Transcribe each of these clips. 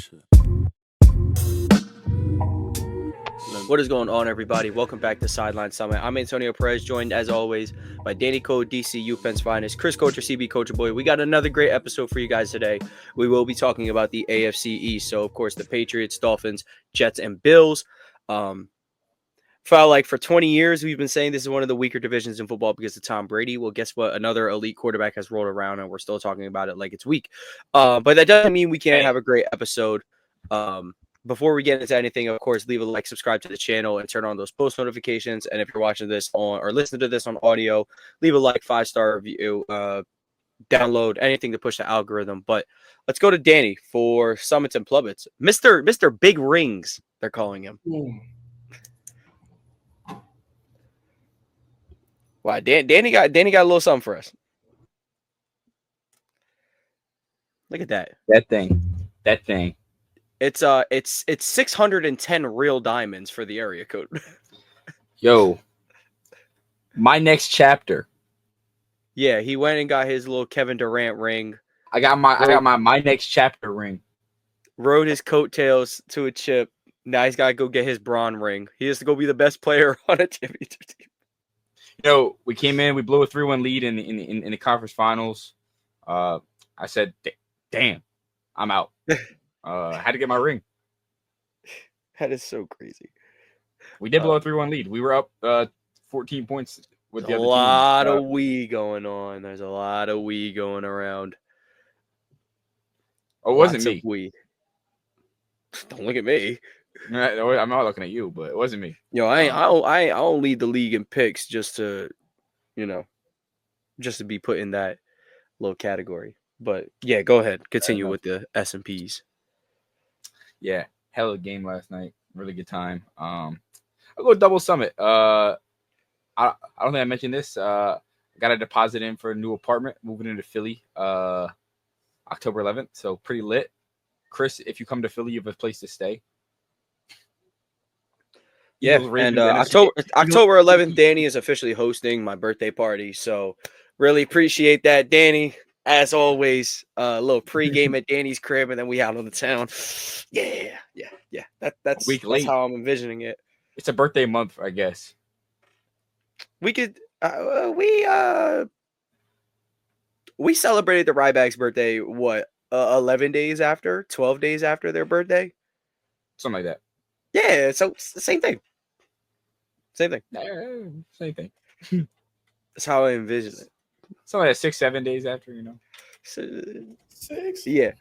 shit. What is going on, everybody? Welcome back to Sideline Summit. I'm Antonio Perez, joined as always by Danny Code, DC UPenn's finest, Chris Coacher, CB Coacher Boy. We got another great episode for you guys today. We will be talking about the AFC East. So, of course, the Patriots, Dolphins, Jets, and Bills. Felt like for 20 years, we've been saying this is one of the weaker divisions in football because of Tom Brady. Well, guess what? Another elite quarterback has rolled around, and we're still talking about it like it's weak. But that doesn't mean we can't have a great episode. Before we get into anything, of course, leave a like, subscribe to the channel, and turn on those post notifications. And if you're watching this on or listening to this on audio, leave a like, 5-star review, download, anything to push the algorithm. But let's go to Danny for Summits and Plummets. Mr. Big Rings, they're calling him. Wow, Danny got a little something for us. Look at that. That thing. It's 610 real diamonds for the area code. Yo, my next chapter. Yeah, he went and got his little Kevin Durant ring. I got my next chapter ring. Rode his coattails to a chip. Now he's got to go get his Braun ring. He has to go be the best player on a championship team. Yo, we came in, we blew a 3-1 lead in the conference finals. I said, "Damn, I'm out." Had to get my ring. That is so crazy. We did blow a 3-1 lead. We were up 14 points with the other team. A lot of we going on. There's a lot of we going around. Oh, it wasn't me. We. Don't look at me. I'm not looking at you, but it wasn't me. Yo, I don't lead the league in picks just to be put in that little category. But yeah, go ahead. Continue with the S&Ps. Yeah, hell of a game last night. Really good time. I'll go double summit. I don't think I mentioned this. Got a deposit in for a new apartment, moving into Philly, October 11th. So pretty lit. Chris, if you come to Philly, you have a place to stay. Yeah, and October 11th, Danny is officially hosting my birthday party. So really appreciate that, Danny. As always, a little pregame at Danny's crib, and then we out on the town. Yeah. That's how I'm envisioning it. It's a birthday month, I guess. We could we celebrated the Ryback's birthday. What 11 days after, 12 days after their birthday, something like that. Yeah, so same thing. Same thing. That's how I envision it. Something like 6-7 days after, 6. Yeah.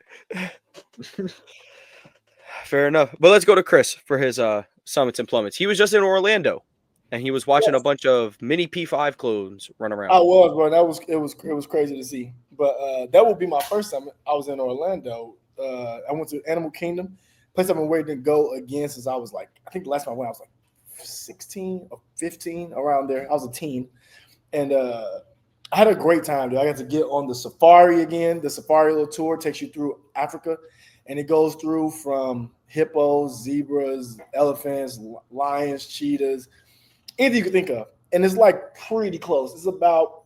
Fair enough. But let's go to Chris for his Summits and Plummets. He was just in Orlando, and he was watching a bunch of mini P5 clones run around. I was, bro. It was crazy to see. But that would be my first summit. I was in Orlando. I went to Animal Kingdom, place I've been waiting to go again since I was I think the last time I went, I was 16 or 15, around there. I was a teen, and I had a great time, dude. I got to get on the safari again. The safari little tour takes you through Africa, and it goes through from hippos, zebras, elephants, lions, cheetahs, anything you could think of. And it's pretty close. It's about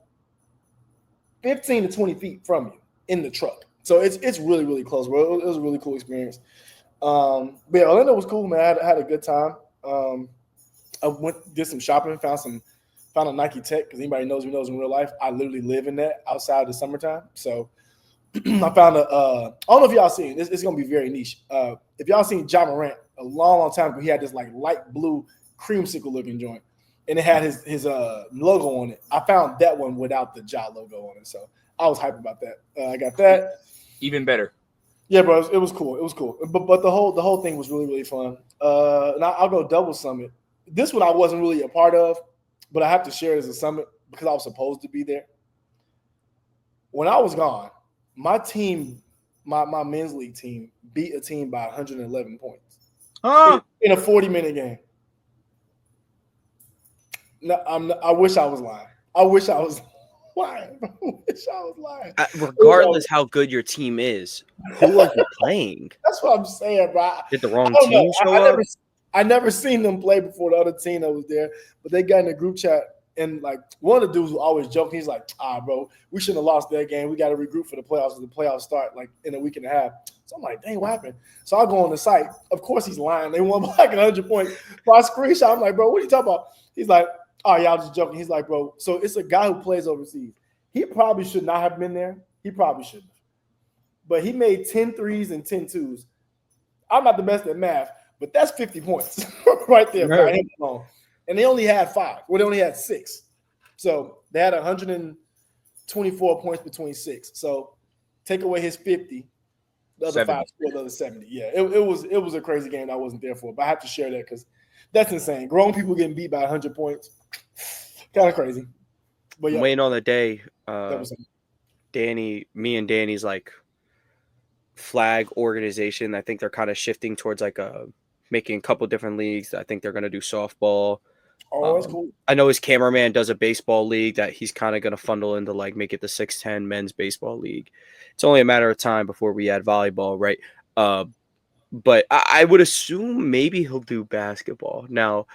15 to 20 feet from you in the truck. So it's really, really close, bro. It was a really cool experience. But yeah, Orlando was cool, man. I had a good time. I did some shopping, found a Nike Tech, because anybody knows me knows in real life, I literally live in that outside of the summertime. So I found I don't know if y'all seen it. It's going to be very niche. If y'all seen Ja Morant a long time ago, he had this light blue creamsicle looking joint, and it had his logo on it. I found that one without the Ja logo on it. So I was hyped about that. I got that. Even better. Yeah, bro, it was cool. It was cool. But the whole thing was really, really fun. And I'll go double summit. This one I wasn't really a part of, but I have to share it as a summit because I was supposed to be there. When I was gone, my team, my men's league team, beat a team by 111 points in a 40-minute game. No, I wish I was lying. Regardless how good your team is, who are you playing? That's what I'm saying, bro. Did the wrong team show up? I never seen them play before, the other team that was there, but they got in a group chat, and one of the dudes who always joking, he's like, bro, we shouldn't have lost that game. We got to regroup for the playoffs. The playoffs start in a week and a half. So I'm like, dang, what happened? So I go on the site. Of course he's lying. They won by like 100 points. So I screenshot. I'm like, bro, what are you talking about? He's like, oh, yeah, I was just joking. He's like, bro, so it's a guy who plays overseas. He probably should not have been there. He probably shouldn't. But he made 10 threes and 10 twos. I'm not the best at math, but that's 50 points right there by him alone. And they only had 5. Well, they only had 6. So they had 124 points between 6. So take away his 50. The other 5 scored the other 70. Yeah, it was a crazy game I wasn't there for, but I have to share that because that's insane. Grown people getting beat by 100 points, kind of crazy. But yeah, waiting on the day. Me and Danny's like flag organization. I think they're kind of shifting towards like making a couple different leagues. I think they're gonna do softball. Oh, that's cool. I know his cameraman does a baseball league that he's kind of going to funnel into like make it the 6'10" men's baseball league. It's only a matter of time before we add volleyball, right? But I would assume maybe he'll do basketball. Now,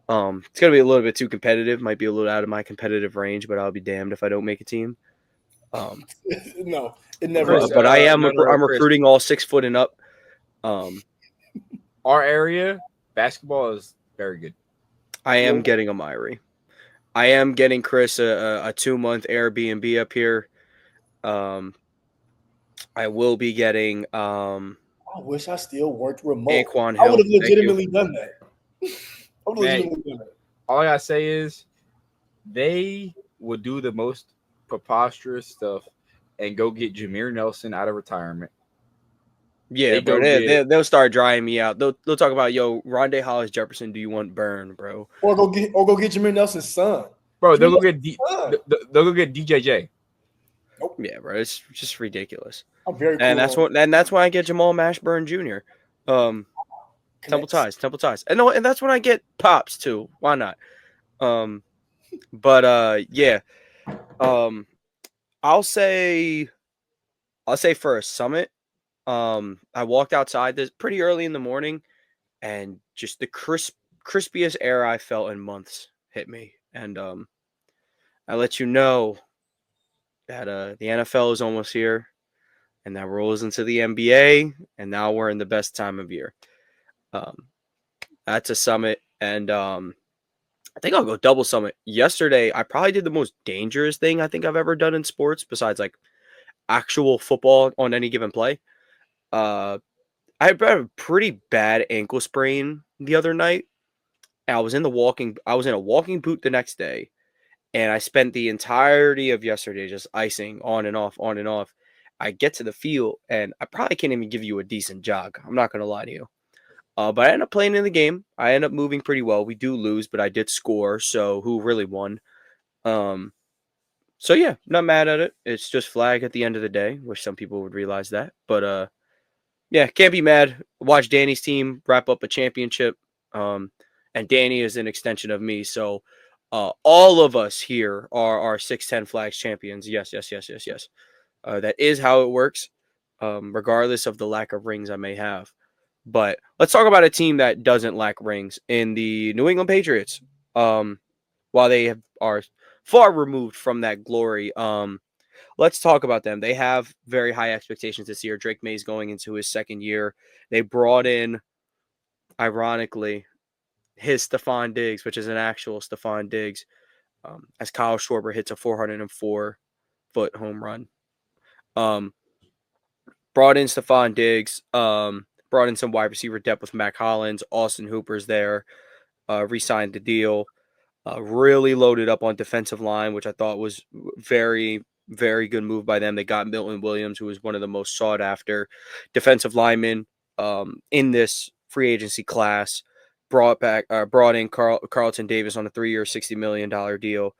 it's going to be a little bit too competitive. Might be a little out of my competitive range, but I'll be damned if I don't make a team. No, it never is. But I'm recruiting all 6 foot and up. Our area, basketball is very good. I am getting a Myri. I am getting Chris a 2-month Airbnb up here. I will be getting. I wish I still worked remote. Anquan I Hill. would have legitimately done that. All I gotta say is they would do the most preposterous stuff and go get Jameer Nelson out of returement. Yeah, bro. They'll start drying me out. They'll talk about, yo, Rondé Hollis Jefferson, do you want burn, bro? Or go get Jameer Nelson's son. Bro, they'll go get DJJ. Nope. Yeah, bro. It's just ridiculous. I'm very cool. And that's why I get Jamal Mashburn Jr. Temple ties. And that's when I get Pops too. Why not? Yeah. I'll say for a Summit. I walked outside this pretty early in the morning, and just the crispiest air I felt in months hit me. And I let you know that the NFL is almost here, and that rolls into the NBA, and now we're in the best time of year. That's a Summit, and I think I'll go double Summit. Yesterday, I probably did the most dangerous thing I think I've ever done in sports, besides like actual football on any given play. I had a pretty bad ankle sprain the other night. I was in a walking boot the next day, and I spent the entirety of yesterday just icing on and off. I get to the field, and I probably can't even give you a decent jog. I'm not going to lie to you. But I ended up playing in the game. I ended up moving pretty well. We do lose, but I did score, so who really won? So yeah, not mad at it. It's just flag at the end of the day. Wish some people would realize that. But yeah, can't be mad. Watch Danny's team wrap up a championship. And Danny is an extension of me. So all of us here are 6'10" flags champions. Yes. That is how it works, regardless of the lack of rings I may have. But let's talk about a team that doesn't lack rings in the New England Patriots. While they are far removed from that glory, let's talk about them. They have very high expectations this year. Drake May's going into his second year. They brought in, ironically, his Stephon Diggs, which is an actual Stephon Diggs, as Kyle Schwarber hits a 404-foot home run. Brought in Stephon Diggs, brought in some wide receiver depth with Mac Hollins. Austin Hooper's there, re-signed the deal. Really loaded up on defensive line, which I thought was very, very good move by them. They got Milton Williams, who was one of the most sought-after defensive linemen in this free agency class. Brought in Carlton Davis on a 3-year, $60 million deal.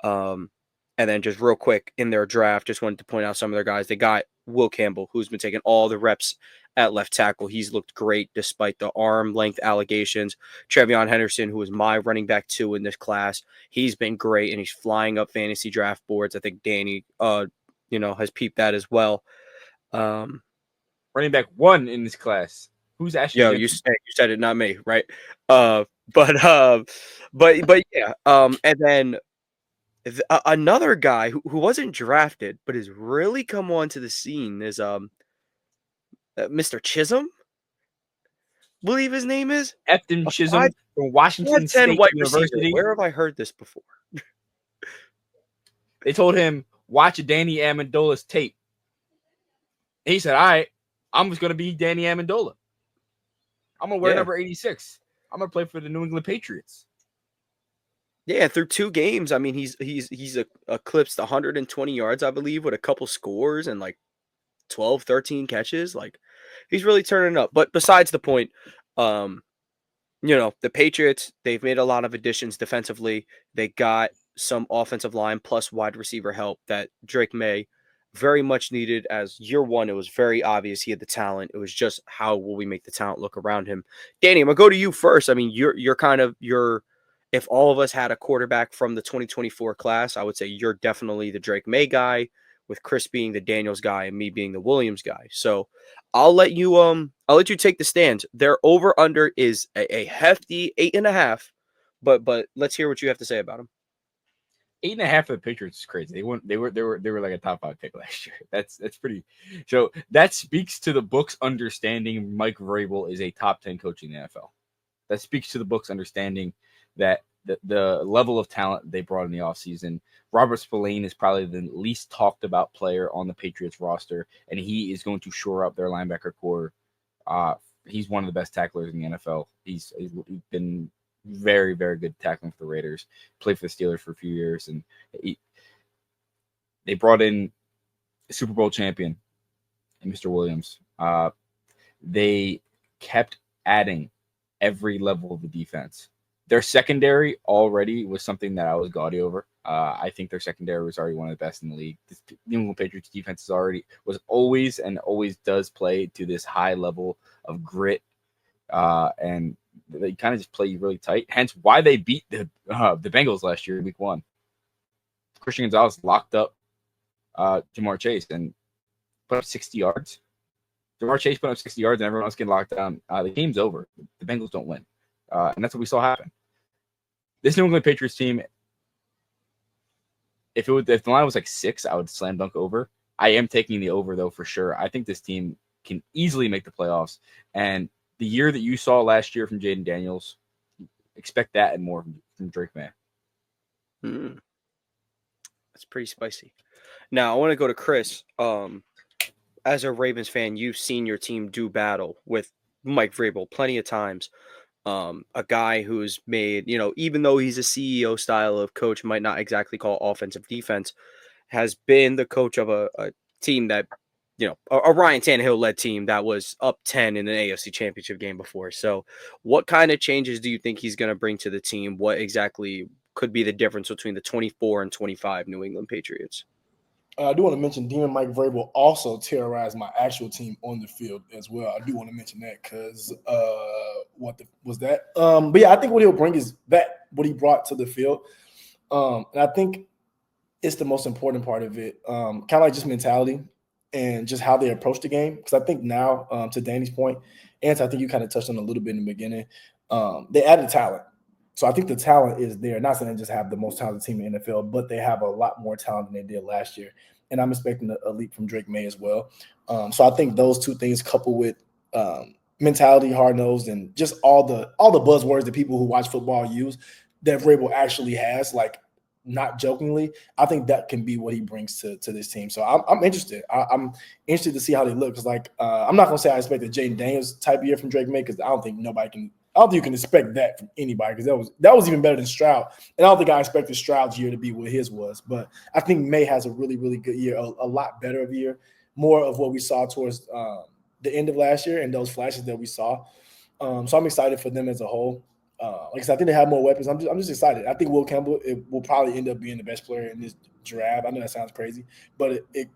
And then just real quick in their draft, just wanted to point out some of their guys. They got Will Campbell, who's been taking all the reps at left tackle. He's looked great despite the arm length allegations. Trevion Henderson, who is my running back 2 in this class, he's been great, and he's flying up fantasy draft boards. I think Danny, has peeped that as well. Running back 1 in this class. Who's actually? You said it, not me, right? But yeah. And then another guy who wasn't drafted but has really come onto the scene is Mr. Chisholm, believe his name is Efton a Chisholm from Washington 5'10" State white receiver. University. Where have I heard this before? They told him, watch Danny Amendola's tape. And he said, all right, I'm just going to be Danny Amendola. I'm going to wear number 86. I'm going to play for the New England Patriots. Yeah, through 2 games, I mean, he's eclipsed 120 yards, I believe, with a couple scores and like 12, 13 catches. Like, he's really turning up. But besides the point, the Patriots, they've made a lot of additions defensively. They got some offensive line plus wide receiver help that Drake May very much needed. As year one, it was very obvious he had the talent. It was just how will we make the talent look around him. Danny, I'm gonna go to you first. I mean, you're kind of if all of us had a quarterback from the 2024 class, I would say you're definitely the Drake May guy, with Chris being the Daniels guy and me being the Williams guy. So I'll let you take the stand. Their over under is a hefty 8.5, but let's hear what you have to say about them. 8.5 for the Patriots is crazy. They were like a top 5 pick last year. That's pretty. So that speaks to the books understanding Mike Vrabel is a top 10 coach in the NFL. That speaks to the books understanding that the level of talent they brought in the offseason. Robert Spillane is probably the least talked about player on the Patriots roster, and he is going to shore up their linebacker core. He's one of the best tacklers in the NFL. He's been very, very good tackling for the Raiders. Played for the Steelers for a few years, and they brought in a Super Bowl champion, Mr. Williams. They kept adding every level of the defense. Their secondary already was something that I was gaudy over. I think their secondary was already one of the best in the league. The New England Patriots defense was always does play to this high level of grit, and they kind of just play really tight. Hence why they beat the Bengals last year in Week 1. Christian Gonzalez locked up Jamar Chase and put up 60 yards. Jamar Chase put up 60 yards and everyone else getting locked down. The game's over. The Bengals don't win. And that's what we saw happen. This New England Patriots team, if the line was like 6, I would slam dunk over. I am taking the over, though, for sure. I think this team can easily make the playoffs. And the year that you saw last year from Jaden Daniels, expect that and more from Drake May. That's pretty spicy. Now, I want to go to Chris. As a Ravens fan, you've seen your team do battle with Mike Vrabel plenty of times. A guy who's made, even though he's a CEO style of coach, might not exactly call offensive defense, has been the coach of a team that, a Ryan Tannehill-led team that was up 10 in an AFC Championship game before. So what kind of changes do you think he's going to bring to the team? What exactly could be the difference between the 24 and 25 New England Patriots? I do want to mention Demon Mike Vrabel also terrorized my actual team on the field as well. I do want to mention that because was that? But yeah, I think what he'll bring is what he brought to the field. And I think it's the most important part of it. Kind of like just mentality and just how they approach the game. Because I think now, to Danny's point, and I think you kind of touched on a little bit in the beginning, they added talent. So I think the talent is there. Not saying they just have the most talented team in the NFL, but they have a lot more talent than they did last year. And I'm expecting a leap from Drake May as well. So I think those two things, coupled with mentality, hard-nosed, and just all the buzzwords that people who watch football use, that Vrabel actually has, like, not jokingly, I think that can be what he brings to this team. So I'm interested. I'm interested to see how they look. Because, I'm not going to say I expect a Jaden Daniels type year from Drake May, because I don't think you can expect that from anybody, because that was even better than Stroud. And I don't think I expected Stroud's year to be what his was. But I think May has a really, really good year, a lot better of a year, more of what we saw towards the end of last year and those flashes that we saw. So I'm excited for them as a whole. Like I said, I think they have more weapons. I'm just excited. I think Will Campbell will probably end up being the best player in this draft. I know that sounds crazy, but it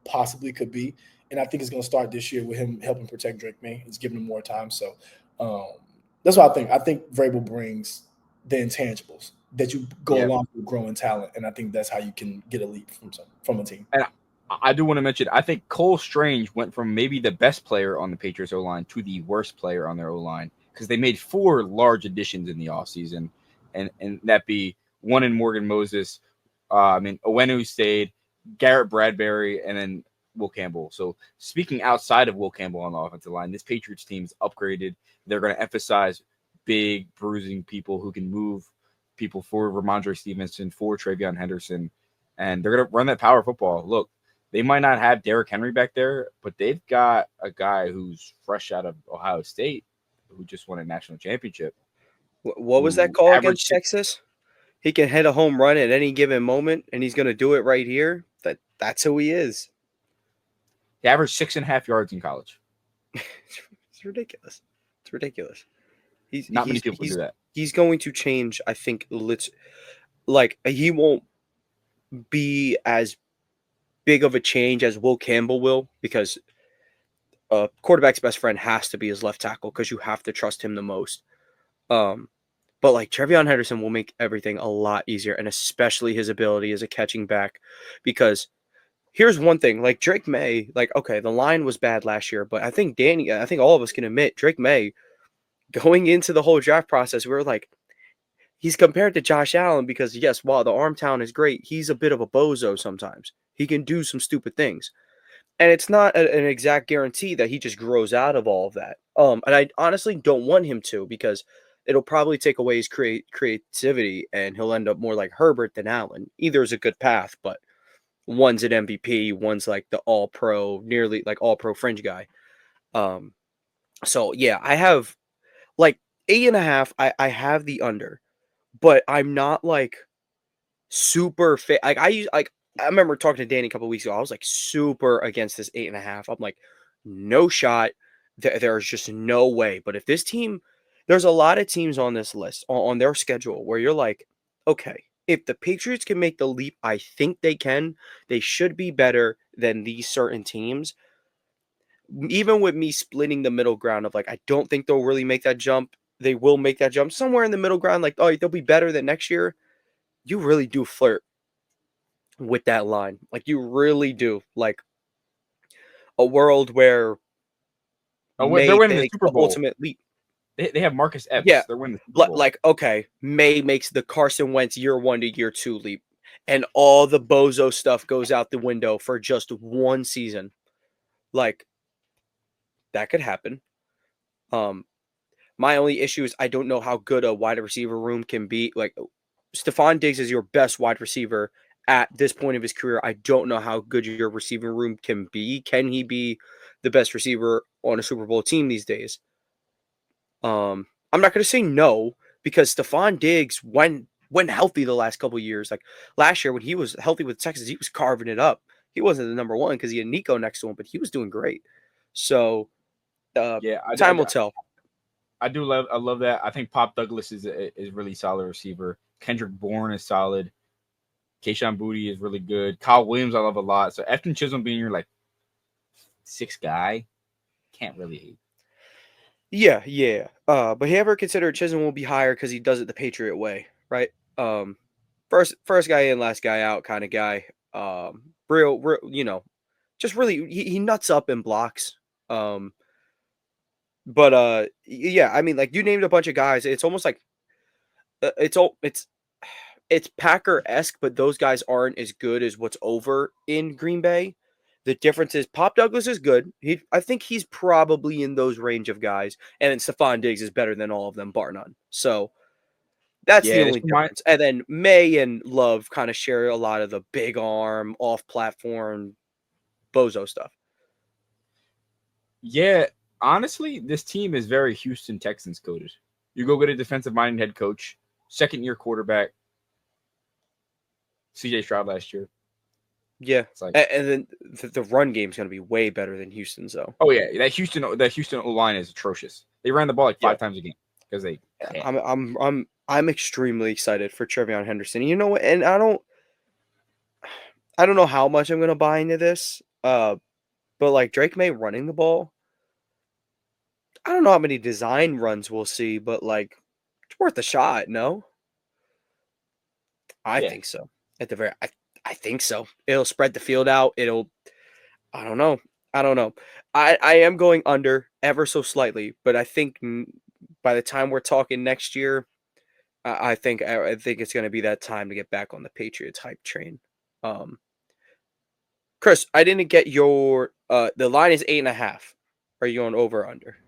possibly could be. And I think it's going to start this year with him helping protect Drake May. It's giving him more time. So that's what I think. I think Vrabel brings the intangibles that you go along with growing talent, and I think that's how you can get a leap from a team. And I do want to mention, I think Cole Strange went from maybe the best player on the Patriots O-line to the worst player on their O-line, because they made 4 large additions in the offseason, and that be one in Morgan Moses, Owenu stayed, Garrett Bradbury, and then Will Campbell. So speaking outside of Will Campbell on the offensive line, this Patriots team is upgraded. They're going to emphasize big, bruising people who can move people for Ramondre Stevenson, for Travion Henderson, and they're going to run that power football. Look, they might not have Derrick Henry back there, but they've got a guy who's fresh out of Ohio State who just won a national championship. What was that call against Texas? He can hit a home run at any given moment, and he's going to do it right here. That's who he is. He averaged 6.5 yards in college. It's ridiculous. It's ridiculous. Not many people do that. He's going to change, I think, he won't be as big of a change as Will Campbell will, because a quarterback's best friend has to be his left tackle because you have to trust him the most. But like Travion Henderson will make everything a lot easier, and especially his ability as a catching back, because here's one thing, like Drake May, okay, the line was bad last year, but I think all of us can admit Drake May, going into the whole draft process, we were like, he's compared to Josh Allen because, yes, while the arm talent is great, he's a bit of a bozo sometimes. He can do some stupid things. And it's not an exact guarantee that he just grows out of all of that. And I honestly don't want him to, because it'll probably take away his creativity, and he'll end up more like Herbert than Allen. Either is a good path, but one's an MVP, one's like the all-pro, nearly like all-pro fringe guy. So, yeah, I have like 8.5. I have the under, but I'm not like super fit. I remember talking to Danny a couple of weeks ago. I was like super against this 8.5. I'm like, no shot. There's just no way. But if this team, there's a lot of teams on this list on their schedule where you're like, okay, if the Patriots can make the leap, I think they can. They should be better than these certain teams. Even with me splitting the middle ground of like, I don't think they'll really make that jump. They will make that jump somewhere in the middle ground. Like, oh, they'll be better than next year. You really do flirt with that line. Like, you really do. Like, a world where they're winning the Super Bowl. Ultimate leap. They have Marcus Epps. Yeah. They're winning the Super Bowl. Like, okay, May makes the Carson Wentz year 1 to year 2 leap, and all the bozo stuff goes out the window for just one season. Like, that could happen. My only issue is I don't know how good a wide receiver room can be. Like, Stephon Diggs is your best wide receiver at this point of his career. I don't know how good your receiving room can be. Can he be the best receiver on a Super Bowl team these days? I'm not going to say no, because Stephon Diggs, when healthy the last couple of years, like last year when he was healthy with Texas, he was carving it up. He wasn't the number one because he had Nico next to him, but he was doing great. So, time will tell. I love that. I think Pop Douglas is really solid receiver. Kendrick Bourne is solid. Kayshon Boutte is really good. Kyle Williams I love a lot. So Efton Chisholm being your like 6th guy, can't really hate. Yeah. But you ever consider Chisholm will be higher because he does it the Patriot way, right? First guy in, last guy out kind of guy. Real, just really he nuts up in blocks. But yeah, I mean, like you named a bunch of guys. It's almost like it's Packer-esque, but those guys aren't as good as what's over in Green Bay. The difference is Pop Douglas is good. I think he's probably in those range of guys, and then Stephon Diggs is better than all of them, bar none. So that's the only difference. And then May and Love kind of share a lot of the big arm, off-platform, bozo stuff. Yeah, honestly, this team is very Houston Texans coded. You go get a defensive-minded head coach, second-year quarterback, C.J. Stroud last year. Yeah, and then the run game is going to be way better than Houston's, though. Oh yeah, that Houston O-line is atrocious. They ran the ball like 5 times a game because they. I'm extremely excited for Travion Henderson. You know what? And I don't know how much I'm going to buy into this. But like Drake May running the ball, I don't know how many design runs we'll see, but like it's worth a shot. No, I think so. At the very, I think so. It'll spread the field out. I don't know. I am going under ever so slightly, but I think by the time we're talking next year, I think it's going to be that time to get back on the Patriots hype train. Chris, I didn't get your the line is 8.5. Are you going over or under?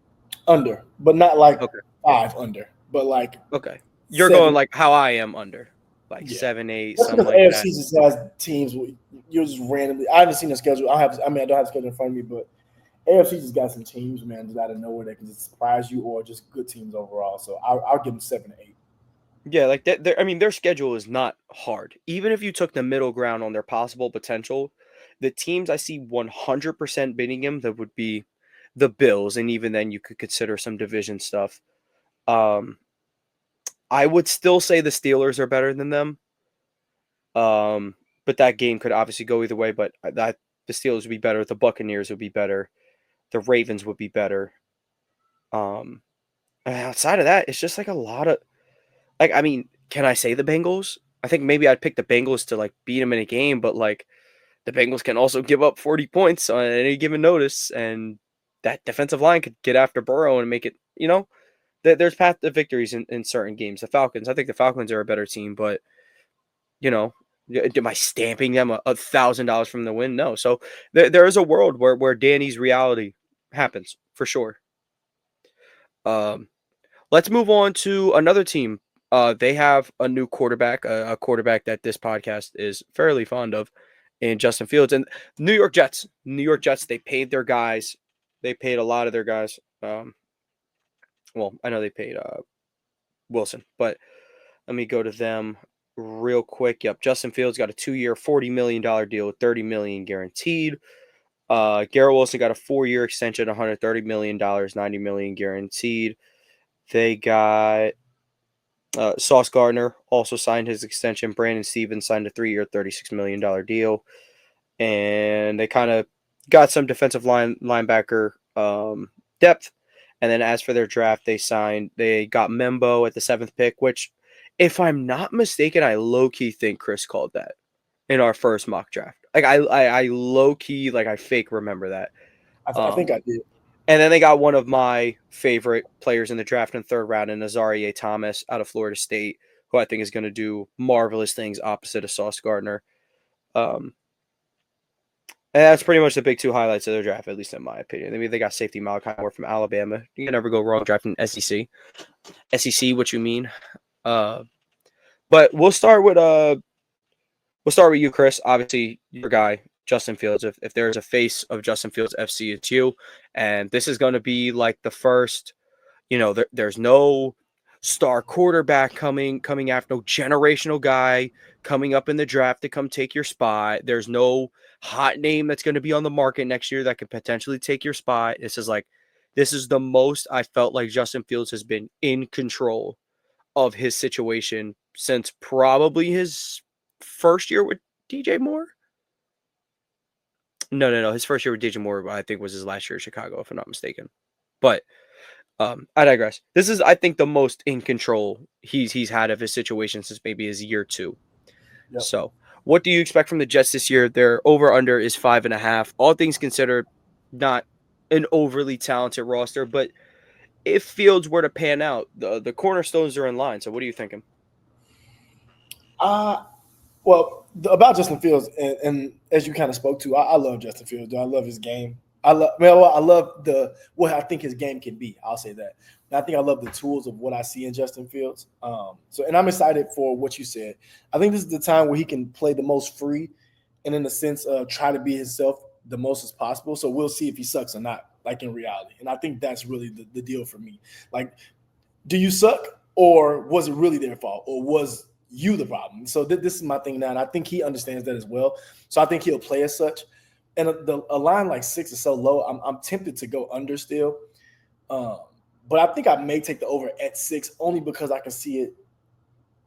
Under, but not like Okay. 5 under, but like Okay. You're 7. going like how I am under. Like Yeah. 7, 8, That's something because like AFC that. just has teams. You're just randomly. I haven't seen the schedule. I don't have the schedule in front of me, but AFC just got some teams, man, just out of nowhere that can just surprise you, or just good teams overall. So I'll give them 7 to 8. Yeah, like I mean, their schedule is not hard. Even if you took the middle ground on their possible potential, the teams I see 100% beating them, that would be the Bills, and even then you could consider some division stuff. I would still say the Steelers are better than them. But that game could obviously go either way, but that the Steelers would be better, the Buccaneers would be better, the Ravens would be better. And outside of that, it's just like a lot of like, I mean, can I say the Bengals? I think maybe I'd pick the Bengals to like beat them in a game, but like the Bengals can also give up 40 points on any given notice, and that defensive line could get after Burrow and make it, there's path to victories in certain games. The Falcons, I think the Falcons are a better team, but am I stamping them $1,000 from the win? No. So there is a world where Danny's reality happens for sure. Let's move on to another team. They have a new quarterback, a quarterback that this podcast is fairly fond of, in Justin Fields. And New York Jets, they paid their guys. They paid a lot of their guys. Well, I know they paid Wilson, but let me go to them real quick. Yep, Justin Fields got a 2-year, $40 million deal with $30 million guaranteed. Garrett Wilson got a 4-year extension, $130 million, $90 million guaranteed. They got Sauce Gardner also signed his extension. Brandon Stevens signed a 3-year, $36 million deal. And they kind of got some defensive linebacker depth. And then as for their draft, they got Membo at the 7th pick, which, if I'm not mistaken, I low-key think Chris called that in our first mock draft. Like I low-key, like I fake remember that. I think I did. And then they got one of my favorite players in the draft in the 3rd round, in Azareye'h Thomas out of Florida State, who I think is going to do marvelous things opposite of Sauce Gardner. And that's pretty much the big 2 highlights of their draft, at least in my opinion. I mean, they got safety Malachi Moore from Alabama. You can never go wrong drafting SEC. SEC, what you mean? But we'll start with you, Chris. Obviously, your guy, Justin Fields. If there's a face of Justin Fields FC, it's you. And this is going to be like the first, there's no star quarterback coming after, no generational guy coming up in the draft to come take your spot. There's no hot name that's going to be on the market next year that could potentially take your spot. This is the most I felt like Justin Fields has been in control of his situation since probably his first year with DJ Moore. No. His first year with DJ Moore, I think, was his last year in Chicago, if I'm not mistaken. But I digress. This is, I think, the most in control he's had of his situation since maybe his year 2. Yep. So, what do you expect from the Jets this year? Their over/under is 5.5. All things considered, not an overly talented roster, but if Fields were to pan out, the cornerstones are in line. So, what are you thinking? Well, about Justin Fields, and as you kind of spoke to, I love Justin Fields. I love his game. I love what I think his game can be. I'll say that. And I think I love the tools of what I see in Justin Fields. And I'm excited for what you said. I think this is the time where he can play the most free, and in the sense of try to be himself the most as possible. So we'll see if he sucks or not, like in reality. And I think that's really the deal for me. Like, do you suck, or was it really their fault, or was you the problem? So this is my thing now, and I think he understands that as well. So I think he'll play as such. And a line like 6 is so low, I'm tempted to go under still. But I think I may take the over at 6 only because I can see it.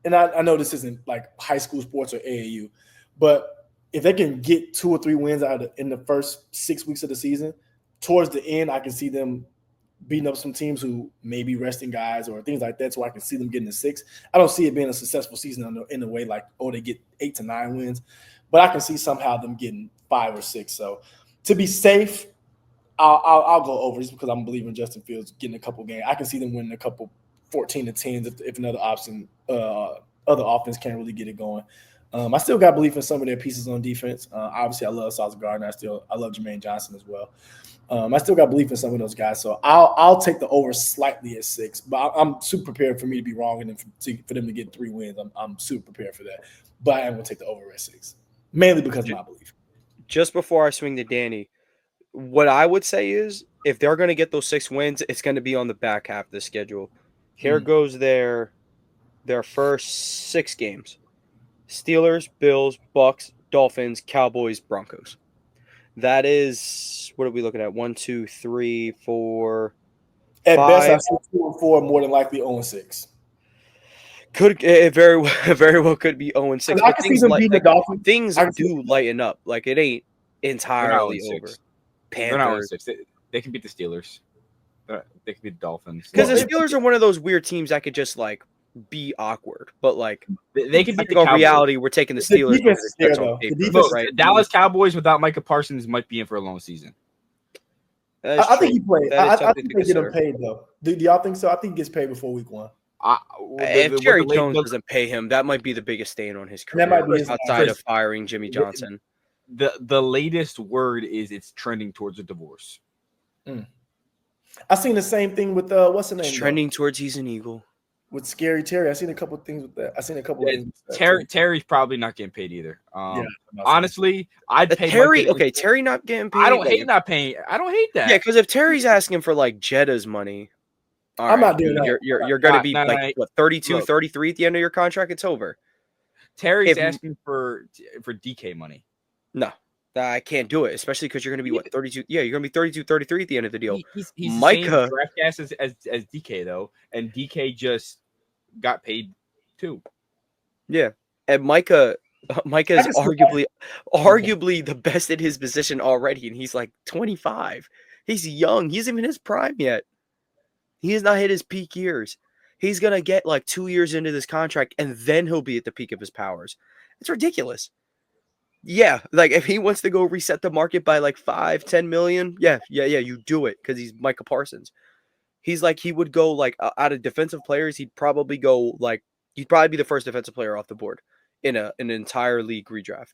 And I know this isn't like high school sports or AAU, but if they can get 2 or 3 wins in the first 6 weeks of the season, towards the end, I can see them beating up some teams who may be resting guys or things like that, so I can see them getting to 6. I don't see it being a successful season in the way like, they get 8 to 9 wins, but I can see somehow them getting 5 or 6. So to be safe, I'll go over just because I'm believing Justin Fields getting a couple games. I can see them winning a couple 14 to 10s if another option, other offense can't really get it going. I still got belief in some of their pieces on defense. Obviously, I love Sauce Gardner. I love Jermaine Johnson as well. I still got belief in some of those guys. So I'll take the over slightly at 6, but I'm super prepared for me to be wrong and for them to get 3 wins. I'm super prepared for that. But I am going to take the over at 6, mainly because of my belief. Just before I swing to Danny, what I would say is if they're going to get those 6 wins, it's going to be on the back half of the schedule. Here goes their first 6 games. Steelers, Bills, Bucks, Dolphins, Cowboys, Broncos. That is, what are we looking at? 1, 2, 3, 4. At 5. best, I see 2-4, more than likely 0-6. Could it very well could be 0-6. I can see them beating the Dolphins. Things do lighten up. Like it ain't entirely over. They're not 0-6. They can beat the Steelers. They can beat the Dolphins. Because the Steelers are one of those weird teams that could just like be awkward, but like they can beat the Cowboys. Reality, we're taking the Steelers. Right? Dallas Cowboys without Micah Parsons might be in for a long season. I think he played. I think they get him paid though. Do y'all think so? I think he gets paid before week 1. If Jerry Jones doesn't pay him, that might be the biggest stain on his career. That might be outside of firing Jimmy Johnson. The latest word is it's trending towards a divorce. I seen the same thing with what's the name? It's trending towards he's an Eagle. With Scary Terry, I seen a couple of things with that. I seen a couple of things. Terry's probably not getting paid either. Honestly, I'd pay Terry. Okay, Terry not getting paid. I don't hate not paying. I don't hate that. Yeah, because if Terry's asking for like Jeddah's money, I'm not doing that. You're going to be what 32, 33 at the end of your contract. It's over. Terry's asking for DK money. No, I can't do it, especially because you're going to be 32. Yeah, you're going to be 32, 33 at the end of the deal. He's Micah the same draft gas as DK though, and DK just got paid too. Yeah, and Micah is arguably the best at his position already, and he's like 25. He's young. He isn't even in his prime yet. He has not hit his peak years. He's going to get like 2 years into this contract, and then he'll be at the peak of his powers. It's ridiculous. Yeah, like if he wants to go reset the market by like 5-10 million, yeah, you do it because he's Micah Parsons. He's like he would go like out of defensive players, he'd probably be the first defensive player off the board in an entire league redraft,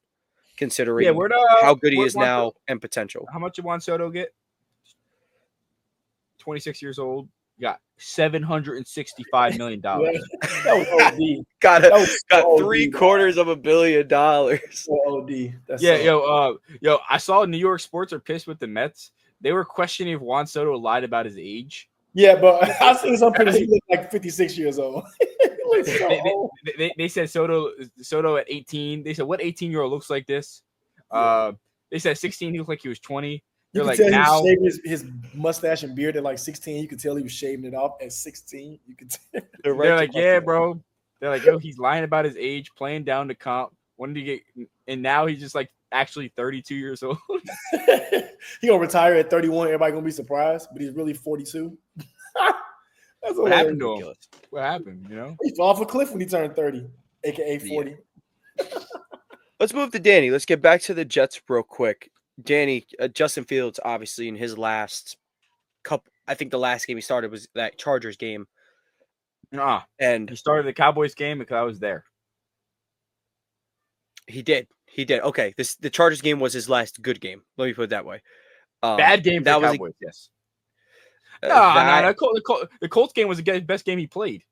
considering how good he is now and potential. How much did Juan Soto get? 26 years old. Got $765 million. That was OD. Got $750 million. OD. That's yo, I saw New York sports are pissed with the Mets. They were questioning if Juan Soto lied about his age. Yeah, but I seen some pictures. He looked like 56 years old. They said Soto at 18. They said what 18-year-old looks like this. They said 16. He looked like he was 20. You could tell now he was shaving his mustache and beard at like 16. You could tell he was shaving it off at 16. You could tell. They're like, yeah, bro. They're like, yo, he's lying about his age, playing down to comp. When did he get? And now he's just like actually 32 years old. He gonna retire at 31. Everybody gonna be surprised, but he's really 42. That's what happened to him. What happened? You know, he fell off a cliff when he turned 30, aka 40. Yeah. Let's move to Danny. Let's get back to the Jets real quick. Danny, Justin Fields, obviously, in his last couple, I think the last game he started was that Chargers game. And he started the Cowboys game because I was there. He did. Okay, the Chargers game was his last good game. Let me put it that way. Bad game for the Cowboys, yes. The Colts game was the best game he played.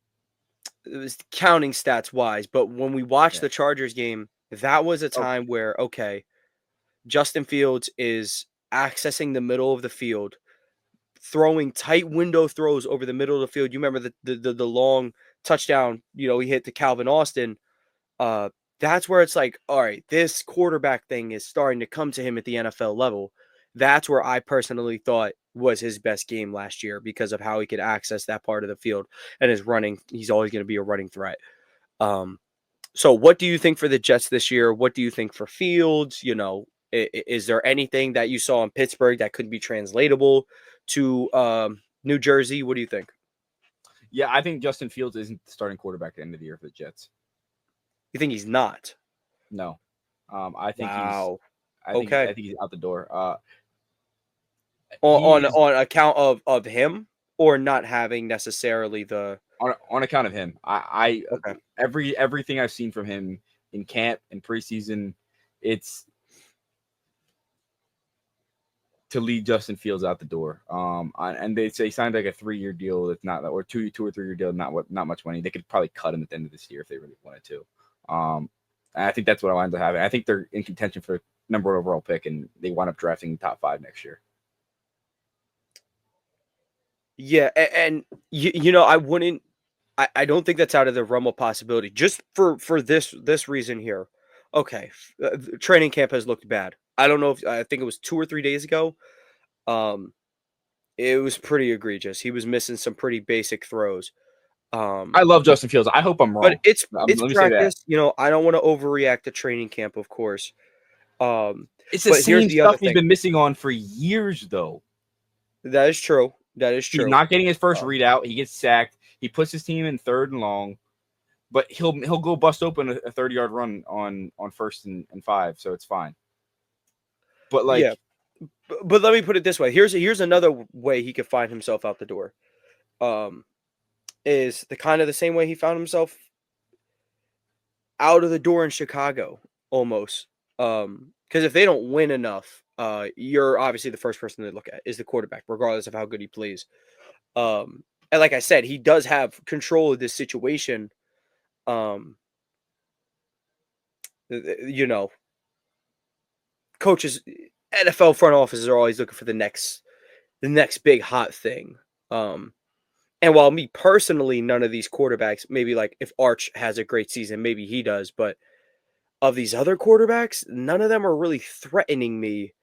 It was counting stats wise, but when we watched the Chargers game, that was a time where, okay, Justin Fields is accessing the middle of the field, throwing tight window throws over the middle of the field. You remember the long touchdown, he hit to Calvin Austin. That's where it's like, all right, this quarterback thing is starting to come to him at the NFL level. That's where I personally thought was his best game last year because of how he could access that part of the field and his running. He's always going to be a running threat. So what do you think for the Jets this year? What do you think for Fields? Is there anything that you saw in Pittsburgh that could be translatable to New Jersey? What do you think? Yeah, I think Justin Fields isn't the starting quarterback at the end of the year for the Jets. You think he's not? No. I think okay. I think he's out the door. On account of him or not having necessarily the on account of him. Everything I've seen from him in camp and preseason, it's to lead Justin Fields out the door. And they say signed like a 3-year deal that's not, or two or 3-year deal, not much money. They could probably cut him at the end of this year if they really wanted to. And I think that's what I wanted to have. I think they're in contention for number 1 overall pick, and they wind up drafting top 5 next year. Yeah, and you know, I don't think that's out of the realm of possibility. Just for this reason here. Okay, training camp has looked bad. I don't know if I think it was 2 or 3 days ago. It was pretty egregious. He was missing some pretty basic throws. I love Justin Fields. I hope I'm wrong. But it's let me say that. practice. You know, I don't want to overreact to training camp, of course. It's the but here's same the other stuff he's thing. been missing on for years, though. That is true. That is true. He's not getting his first readout. He gets sacked. He puts his team in 3rd and long, but he'll go bust open a 30-yard run on 1st and 5, so it's fine. But like, yeah. But let me put it this way. Here's another way he could find himself out the door. Is the same way he found himself out of the door in Chicago, almost. Because if they don't win enough, you're obviously the first person they look at is the quarterback, regardless of how good he plays. And like I said, he does have control of this situation. You know, coaches, NFL front offices are always looking for the next big hot thing. And while me personally, none of these quarterbacks, maybe like if Arch has a great season, maybe he does, but of these other quarterbacks, none of them are really threatening me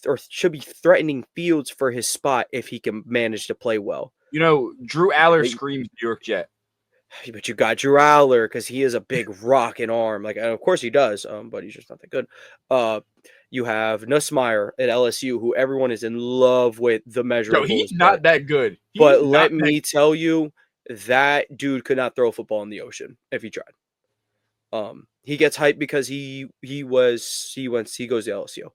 or should be threatening Fields for his spot if he can manage to play well. you know, Drew Aller screams New York Jet. But you got Drew Aller because he is a big rocking arm. Like, of course he does, but he's just not that good. You have Nussmeier at LSU, who everyone is in love with the measurables. No, he's not that good. But let me tell you, that dude could not throw a football in the ocean if he tried. He gets hyped because he goes to LSU.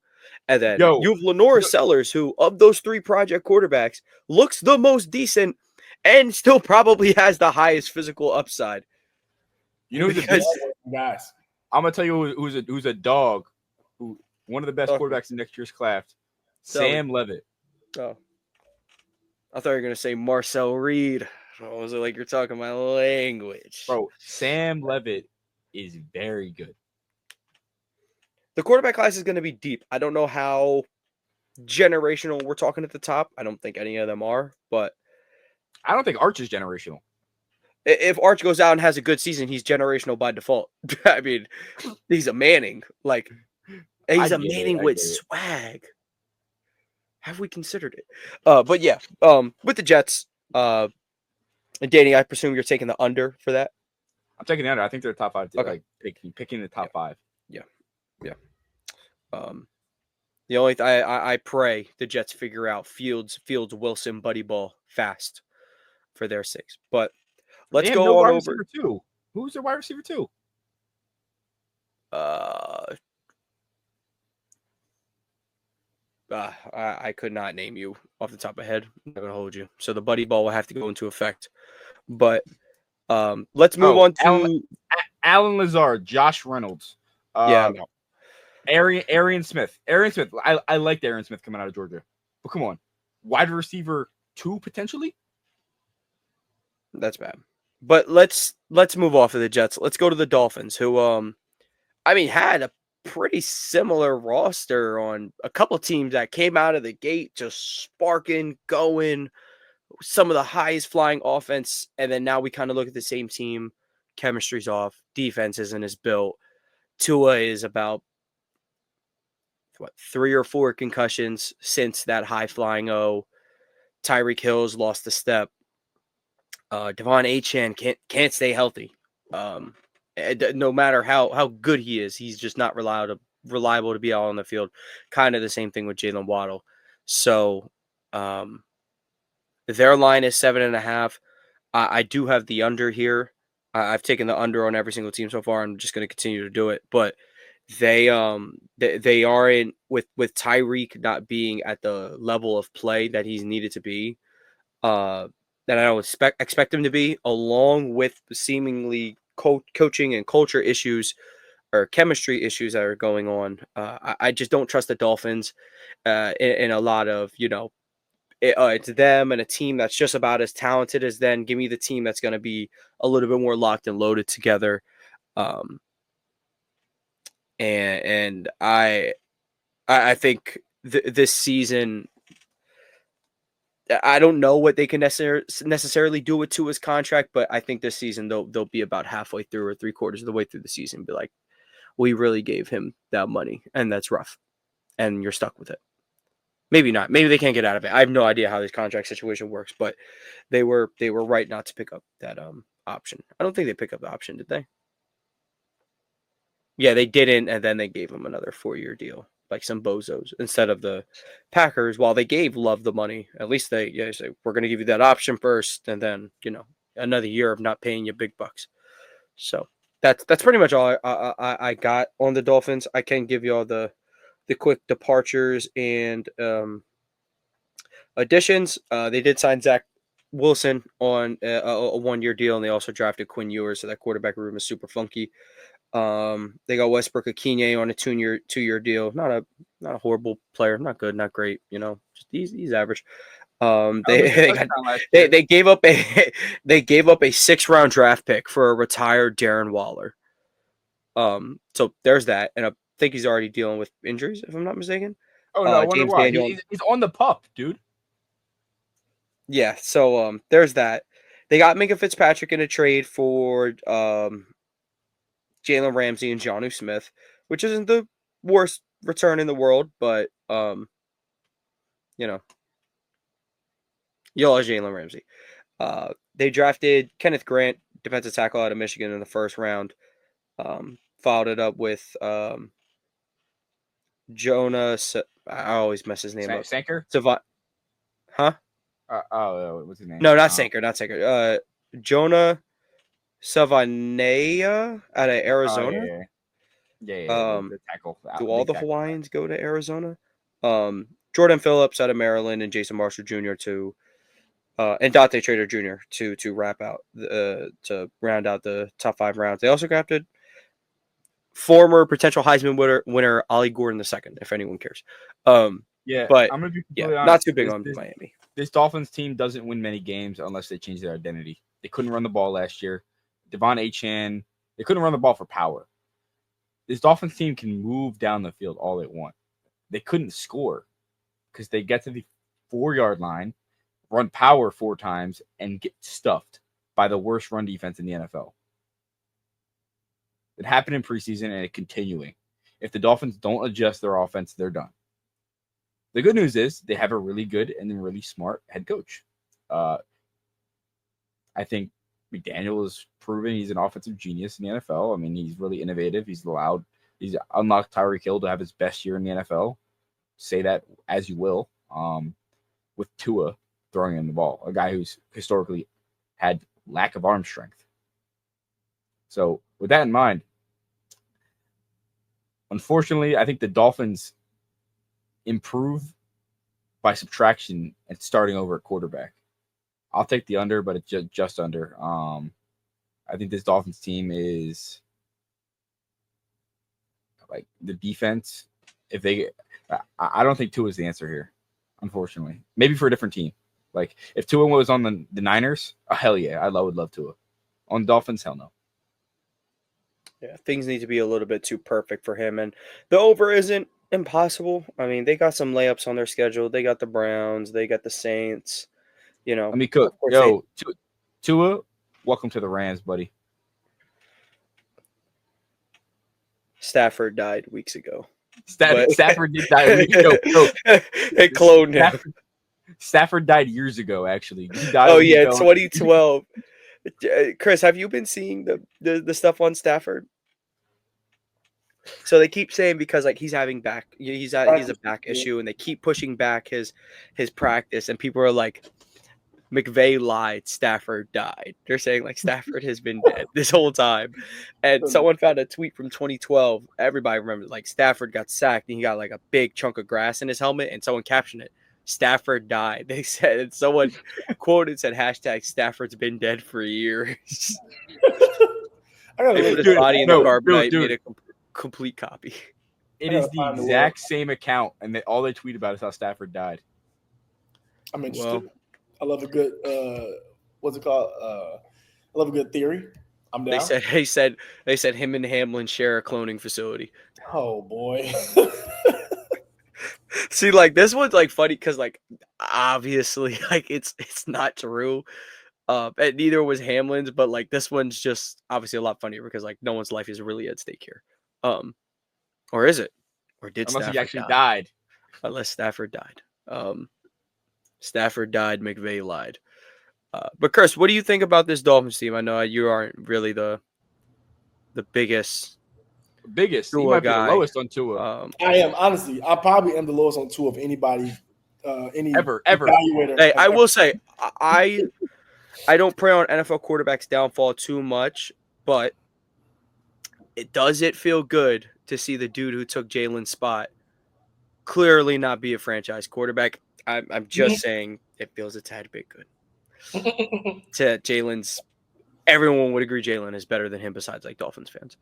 And then you have Lenora Sellers, who of those 3 project quarterbacks looks the most decent and still probably has the highest physical upside. You know, guys, I'm gonna tell you who's a dog, who one of the best quarterbacks in next year's class, Sam Levitt. Oh, I thought you were gonna say Marcel Reed. Oh, was it like you're talking my language, bro? Sam Levitt is very good. The quarterback class is going to be deep. I don't know how generational we're talking at the top. I don't think any of them are, but I don't think Arch is generational. If Arch goes out and has a good season, he's generational by default. I mean, he's a Manning. Like, he's a Manning with swag. Have we considered it? But yeah, with the Jets, and Danny, I presume you're taking the under for that? I'm taking the under. I think they're top 5. Okay. Like picking the top 5. Yeah. The only I pray the Jets figure out Fields Wilson buddy ball fast for their sakes. But let's go on over. Who's their wide receiver 2? I could not name you off the top of my head. I'm not gonna hold you. So the buddy ball will have to go into effect. But let's move on to Alan Lazard, Josh Reynolds. Arian Smith. I liked Arian Smith coming out of Georgia. But come on. Wide receiver 2 potentially? That's bad. But let's move off of the Jets. Let's go to the Dolphins, who had a pretty similar roster on a couple teams that came out of the gate just sparking, going, some of the highest flying offense, and then now we kind of look at the same team. Chemistry's off. Defense isn't as built. Tua is about 3 or 4 concussions since that high flying Tyreek Hill's lost a step. Devon Achane can't stay healthy. No matter how good he is, he's just not reliable to be out on the field. Kind of the same thing with Jalen Waddle. So their line is 7.5. I do have the under here. I've taken the under on every single team so far. I'm just going to continue to do it. But they are in with Tyreek not being at the level of play that he's needed to be, that I don't expect him to be, along with seemingly coaching and culture issues or chemistry issues that are going on. I just don't trust the Dolphins in a lot of, it's them and a team that's just about as talented as them. Give me the team that's going to be a little bit more locked and loaded together. And I think this season, I don't know what they can necessarily do with Tua's contract, but I think this season they'll be about halfway through or 3/4 of the way through the season. Be like, we really gave him that money, and that's rough, and you're stuck with it. Maybe not. Maybe they can't get out of it. I have no idea how this contract situation works, but they were right not to pick up that option. I don't think they picked up the option, did they? Yeah, they didn't, and then they gave him another 4-year deal, like some bozos, instead of the Packers. While they gave Love the money, at least they say, we're going to give you that option first, and then another year of not paying you big bucks. So that's pretty much all I got on the Dolphins. I can give you all the quick departures and additions. They did sign Zach Wilson on a 1-year deal, and they also drafted Quinn Ewers, so that quarterback room is super funky. They got Westbrook Akine on a 2-year deal. Not a horrible player, not good, not great. Just he's average. They gave up a 6th-round draft pick for a retired Darren Waller. So there's that, and I think he's already dealing with injuries, if I'm not mistaken. Oh no, I wonder James why. Daniel, He's on the pup, dude. Yeah, so there's that. They got Minka Fitzpatrick in a trade for Jalen Ramsey and Jonnu Smith, which isn't the worst return in the world, but you'll love Jalen Ramsey. They drafted Kenneth Grant, defensive tackle out of Michigan, in the 1st round. Followed it up with Jonah. I always mess his name up. Sanker? Huh? What's his name? No, not Sanker. Not Sanker. Jonah Savanea out of Arizona. The tackle. Do all the Hawaiians go to Arizona? Jordan Phillips out of Maryland and Jason Marshall Jr. And Dante Trader Jr. to wrap out to round out the top 5 rounds. They also drafted former potential Heisman winner Ollie Gordon II, if anyone cares. But I'm gonna be honest, not too big on Miami. This Dolphins team doesn't win many games unless they change their identity. They couldn't run the ball last year. Devon Achane, they couldn't run the ball for power. This Dolphins team can move down the field all they want. They couldn't score because they get to the 4-yard line, run power 4 times, and get stuffed by the worst run defense in the NFL. It happened in preseason, and it's continuing. If the Dolphins don't adjust their offense, they're done. The good news is they have a really good and really smart head coach. I think McDaniel has proven he's an offensive genius in the NFL. I mean, he's really innovative. He's unlocked Tyreek Hill to have his best year in the NFL. Say that as you will. With Tua throwing him the ball, a guy who's historically had lack of arm strength. So with that in mind, unfortunately, I think the Dolphins improve by subtraction and starting over at quarterback. I'll take the under, but it's just under. I think this Dolphins team is like the defense. I don't think Tua is the answer here, unfortunately. Maybe for a different team. Like if Tua was on the Niners, hell yeah, I would love Tua. On Dolphins, hell no. Yeah, things need to be a little bit too perfect for him, and the over isn't impossible. I mean, they got some layups on their schedule. They got the Browns. They got the Saints. Tua, welcome to the Rams, buddy. Stafford died weeks ago. Stafford did die weeks ago. They cloned him. Stafford died years ago, actually. 2012. Chris, have you been seeing the stuff on Stafford? So they keep saying because like he's a back issue, and they keep pushing back his practice, and people are like, McVay lied, Stafford died. They're saying like Stafford has been dead this whole time. And someone found a tweet from 2012. Everybody remembers like Stafford got sacked and he got like a big chunk of grass in his helmet, and someone captioned it, Stafford died. They said, and someone quoted said hashtag Stafford's been dead for years. I gotta They look put his at body in that. the carbonite, dude. made a complete copy. It I is gotta the find the exact same account, and all they tweet about is how Stafford died. I'm interested. Well, I love a good what's it called? I love a good theory. I'm down. they said him and Hamlin share a cloning facility. Oh boy. See, like this one's like funny because like obviously like it's not true. And neither was Hamlin's, but like this one's just obviously a lot funnier because like no one's life is really at stake here. Or is it? Or did Unless Stafford he actually die? died. Unless Stafford died. Stafford died, McVay lied. But Chris, what do you think about this Dolphins team? I know you aren't really the biggest He Tua might be the guy. lowest on Tua. I am honestly. I probably am the lowest on Tua of anybody. Any Ever. evaluator. Hey, I will say I don't prey on NFL quarterbacks' downfall too much, but does it feel good to see the dude who took Jalen's spot clearly not be a franchise quarterback? I'm just saying it feels a tad bit good. To Jalen's, everyone would agree Jalen is better than him besides like Dolphins fans.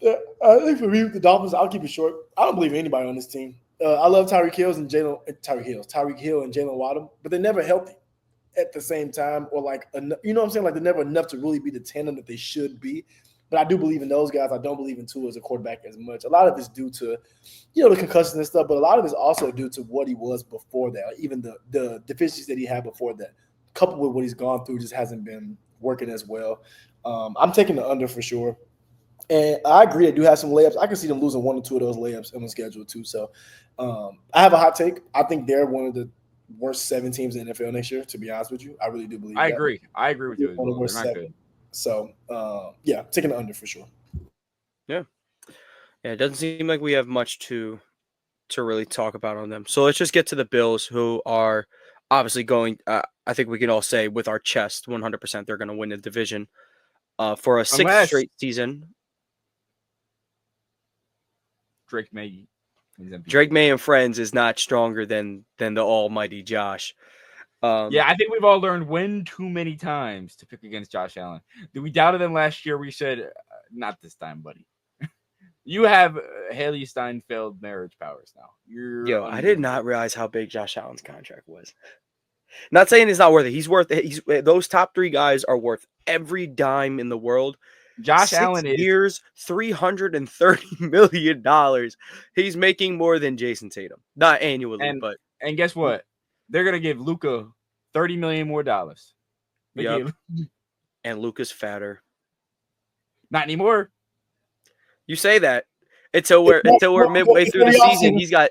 Yeah, I think for me, the Dolphins, I'll keep it short. I don't believe anybody on this team. I love Tyreek Hill and Jalen Waddle, but they're never healthy at the same time, or like, you know what I'm saying? Like they're never enough to really be the tandem that they should be. But I do believe in those guys. I don't believe in Tua as a quarterback as much. A lot of it's due to, the concussions and stuff, but a lot of it's also due to what he was before that. Like even the deficiencies that he had before that, coupled with what he's gone through, just hasn't been working as well. I'm taking the under for sure. And I agree, they do have some layups. I can see them losing one or two of those layups on the schedule too. So I have a hot take. I think they're one of the worst 7 teams in the NFL next year, to be honest with you. I really do believe I that. agree. I agree with you as One of the well. worst They're not 7. good. So, yeah, taking the under for sure. Yeah, it doesn't seem like we have much to really talk about on them. So let's just get to the Bills, who are obviously going. I think we can all say with our chest, 100%, they're going to win the division for a 6th straight season. Drake May and friends is not stronger than the almighty Josh. Yeah, I think we've all learned when too many times to pick against Josh Allen. We doubted him last year. We said, not this time, buddy. You have Haley Steinfeld marriage powers now. I did not realize how big Josh Allen's contract was. Not saying he's not worth it. He's worth it. Those top 3 guys are worth every dime in the world. Josh 6 Allen is years, $330 million. He's making more than Jason Tatum, not annually, but and guess what? They're gonna give Luka $30 million more. Yep. And Luka's fatter. Not anymore. You say that until we're midway through the season. He got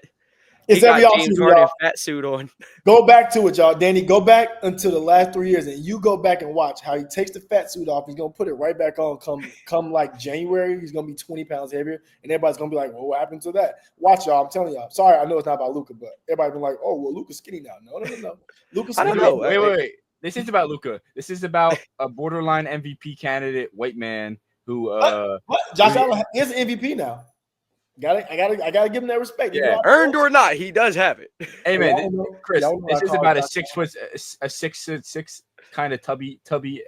James Harden fat suit on. Go back to it, y'all. Danny, go back until the last 3 years, and you go back and watch how he takes the fat suit off. He's gonna put it right back on. Come like January, he's gonna be 20 pounds heavier, and everybody's gonna be like, "Well, what happened to that?" Watch, y'all. I'm telling y'all. Sorry, I know it's not about Luka, but everybody's been like, "Oh, well, Luka's skinny now." No. Luka's. I don't know. Wait. This is about Luka. This is about a borderline MVP candidate, white man who. What? Josh Allen is an MVP now. I gotta give him that respect. Yeah, earned or not, he does have it. Hey man, Chris, this is about a 6'6" kind of tubby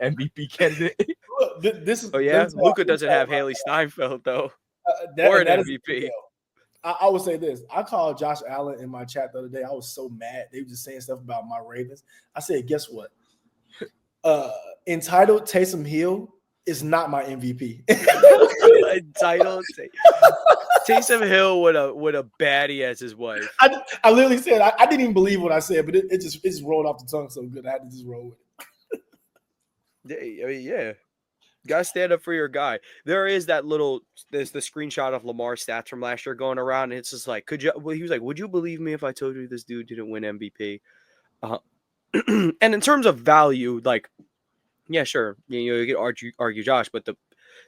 MVP candidate. Look, this is. Oh yeah, Luka doesn't have Haley Steinfeld though, or an MVP. I would say this. I called Josh Allen in my chat the other day. I was so mad. They were just saying stuff about my Ravens. I said, guess what? Entitled Taysom Hill is not my MVP. Entitled Taysom Hill with a baddie as his wife. I literally said I didn't even believe what I said, but it just rolled off the tongue so good. I had to just roll with it. I mean, yeah. Gotta stand up for your guy. There is there's the screenshot of Lamar's stats from last year going around, and it's just like, he was like, would you believe me if I told you this dude didn't win MVP? And in terms of value, like, yeah, sure, you could argue Josh, but the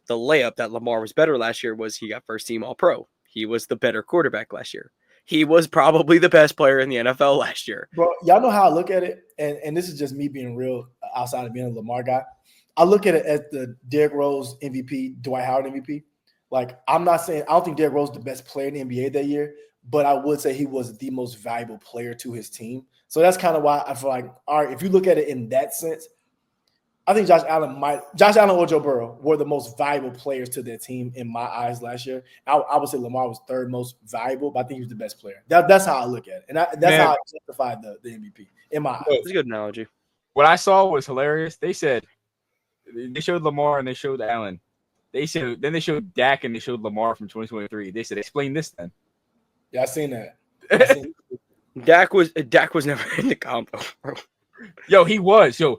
layup that Lamar was better last year was he got first team All-Pro. He was the better quarterback last year. He was probably the best player in the NFL last year. Bro, y'all know how I look at it, and this is just me being real outside of being a Lamar guy. I look at it as the Derrick Rose MVP, Dwight Howard MVP. Like, I'm not saying I don't think Derrick Rose is the best player in the NBA that year, but I would say he was the most valuable player to his team. So that's kind of why I feel like, all right, if you look at it in that sense, I think Josh Allen or Joe Burrow were the most valuable players to their team in my eyes last year. I would say Lamar was third most valuable, but I think he was the best player. That's how I look at it. And that's how I justified the MVP in my eyes. It's a good analogy. What I saw was hilarious. They said they showed Lamar and they showed Allen. They showed Dak and they showed Lamar from 2023. They said, explain this then. Yeah, I seen that. Dak was never in the combo, bro. Yo, he was. Yo,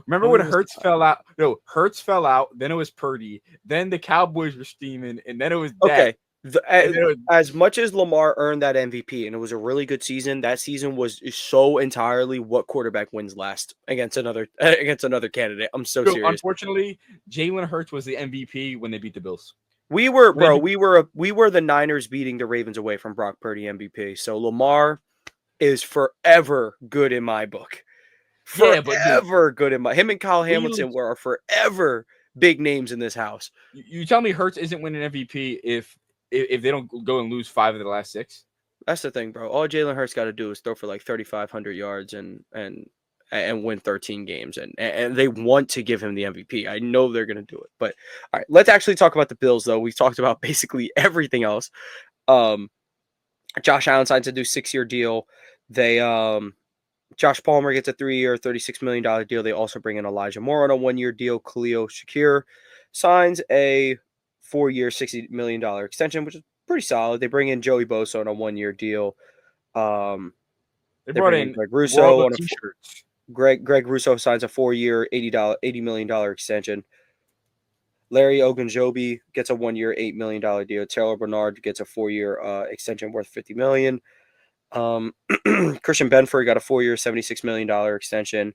remember when Hurts fell out? Yo, Hurts fell out, then it was Purdy, then the Cowboys were steaming, and then it was Dak. Okay. As much as Lamar earned that MVP, and it was a really good season, that season was so entirely what quarterback wins last against another candidate. I'm so serious. Unfortunately, Jalen Hurts was the MVP when they beat the Bills. We were the Niners beating the Ravens away from Brock Purdy MVP. So Lamar is forever good in my book. Forever good in my. Him and Kyle Hamilton are forever big names in this house. You tell me Hurts isn't winning MVP if they don't go and lose 5 of the last 6? That's the thing, bro. All Jalen Hurts got to do is throw for like 3,500 yards and win 13 games, and they want to give him the MVP. I know they're going to do it. But all right, let's actually talk about the Bills, though. We've talked about basically everything else. Josh Allen signs a new 6-year deal. They Josh Palmer gets a 3-year, $36 million deal. They also bring in Elijah Moore on a 1-year deal. Khalil Shakir signs a 4-year, $60 million extension, which is pretty solid. They bring in Joey Bosa on a 1-year deal. They brought in Greg Russo on t-shirts. Greg Russo signs a 4-year, $80 million extension. Larry Ogunjobi gets a 1-year, $8 million deal. Taylor Bernard gets a 4-year extension worth $50 million. Christian Benford got a 4-year, $76 million extension.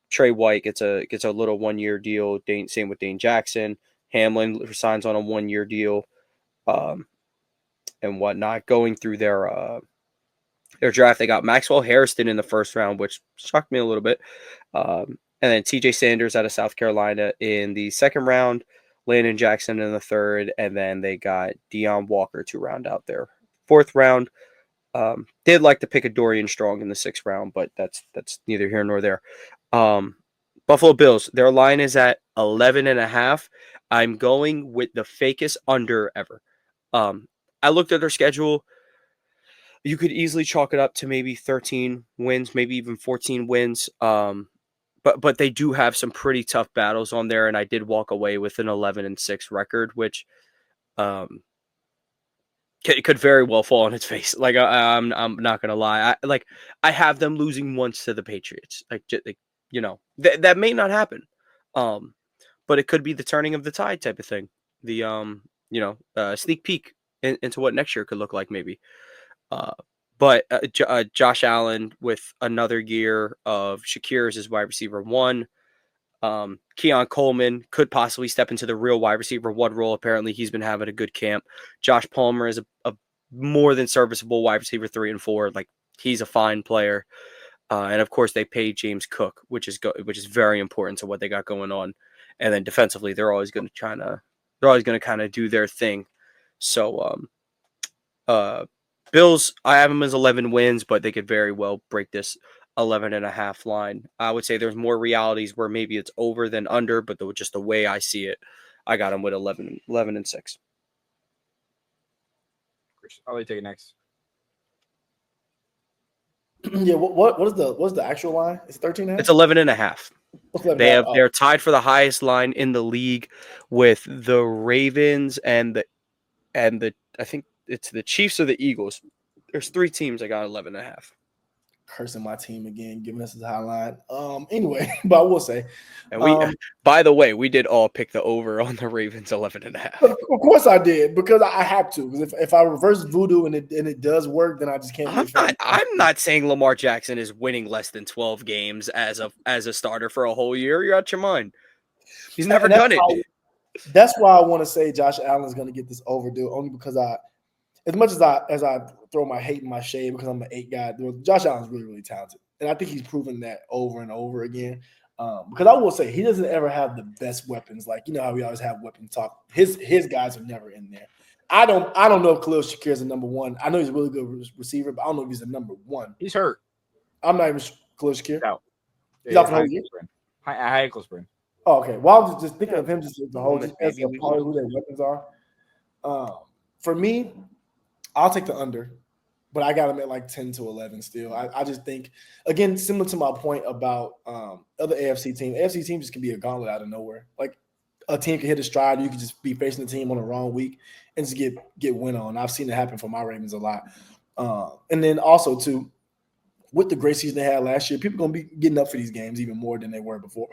Trey White gets a little 1-year deal. Same with Dane Jackson. Hamlin signs on a 1-year deal, and whatnot. Going through their draft, they got Maxwell Harrison in the first round, which shocked me a little bit. And then TJ Sanders out of South Carolina in the second round, Landon Jackson in the third, and then they got Deion Walker to round out their fourth round. Did like to pick a Dorian Strong in the 6th round, but that's neither here nor there. Buffalo Bills, their line is at 11.5. I'm going with the fakest under ever. I looked at their schedule. You could easily chalk it up to maybe 13 wins, maybe even 14 wins. But they do have some pretty tough battles on there, and I did walk away with an 11-6 record, which it could very well fall on its face. Like I'm not gonna lie. I have them losing once to the Patriots. That may not happen. But it could be the turning of the tide type of thing. The sneak peek into what next year could look like maybe. But Josh Allen with another year of Shakir as his wide receiver 1. Keon Coleman could possibly step into the real wide receiver 1 role. Apparently, he's been having a good camp. Josh Palmer is a more than serviceable wide receiver 3 and 4. Like, he's a fine player. And of course, they paid James Cook, which is very important to what they got going on. And then defensively, they're always going to kind of do their thing. So, Bills, I have them as 11 wins, but they could very well break this 11.5 line. I would say there's more realities where maybe it's over than under, but just the way I see it, I got them with 11-6. I'll let you take it next. Yeah, what's the actual line? It's 13.5? It's 11.5. They're tied for the highest line in the league with the Ravens and the I think it's the Chiefs or the Eagles. There's 3 teams that got 11.5. Cursing my team again, giving us his high line. Anyway, but I will say, and by the way, we did all pick the over on the Ravens 11.5. Of course, I did because I have to. Because if I reverse voodoo and it does work, then I just can't. I'm not saying Lamar Jackson is winning less than 12 games as a starter for a whole year. You're out your mind. He's never done it. That's why I want to say Josh Allen is going to get this overdue, only because as much as I throw my hate in my shade because I'm an 8 guy, Josh Allen's really, really talented. And I think he's proven that over and over again. Because I will say he doesn't ever have the best weapons. Like, you know how we always have weapon talk. His guys are never in there. I don't know if Khalil Shakir is a number 1. I know he's a really good receiver, but I don't know if he's a number 1. He's hurt. I'm not even Khalil Shakir. Out. He's out for the whole year. High ankle sprain. Oh, okay. Well, I was just thinking of him just as a whole, just as Maybe a part of who their weapons are. For me, I'll take the under, but I got them at like 10 to 11 still. I just think, again, similar to my point about other AFC teams, AFC teams just can be a gauntlet out of nowhere. Like a team can hit a stride, you can just be facing the team on the wrong week and just get win on. I've seen it happen for my Ravens a lot. And then also, too, with the great season they had last year, people are going to be getting up for these games even more than they were before.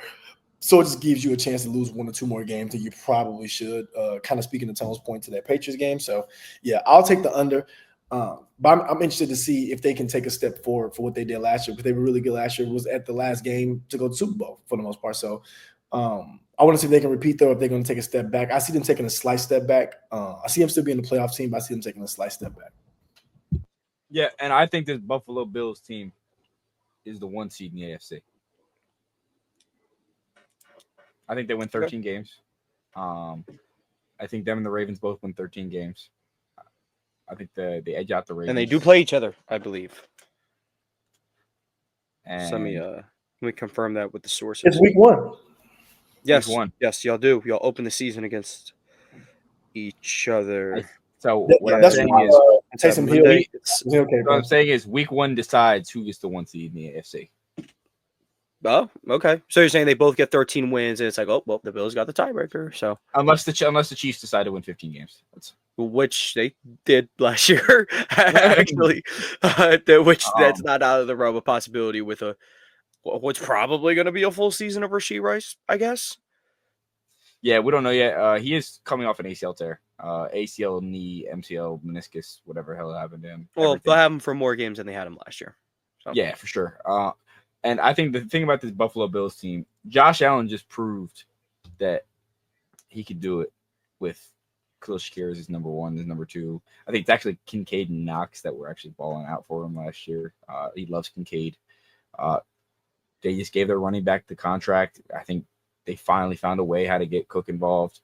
So it just gives you a chance to lose 1 or 2 more games than you probably should. Kind of speaking to Tone's point to that Patriots game. So, yeah, I'll take the under. But I'm interested to see if they can take a step forward for what they did last year, because they were really good last year. It was at the last game to go to Super Bowl for the most part. So I want to see if they can repeat, though, if they're going to take a step back. I see them taking a slight step back. I see them still being the playoff team, but I see them taking a slight step back. Yeah, and I think this Buffalo Bills team is the 1 seed in the AFC. I think they win 13 games. I think them and the Ravens both win 13 games. I think they edge out the Ravens. And they do play each other, I believe. And So let me confirm that with the sources. It's week 1. Yes, week 1. Yes, y'all do. Y'all open the season against each other. So what I'm That's saying why, is, Taysom Hill. Monday. Okay, what I'm saying is, week 1 decides who gets the 1 seed in the AFC. Oh, okay. So you're saying they both get 13 wins, and it's like, oh, well, the Bills got the tiebreaker. So Unless the Chiefs decide to win 15 games. which they did last year, actually. That's not out of the realm of possibility with what's probably going to be a full season of Rashee Rice, I guess. Yeah, we don't know yet. He is coming off an ACL tear. ACL, knee, MCL, meniscus, whatever the hell happened to him. Well, Everything. they'll have him for more games than they had him last year. So. Yeah, for sure. And I think the thing about this Buffalo Bills team, Josh Allen just proved that he could do it with Khalil Shakir as his number 1, his number 2. I think it's actually Kincaid and Knox that were actually balling out for him last year. He loves Kincaid. They just gave their running back the contract. I think they finally found a way how to get Cook involved.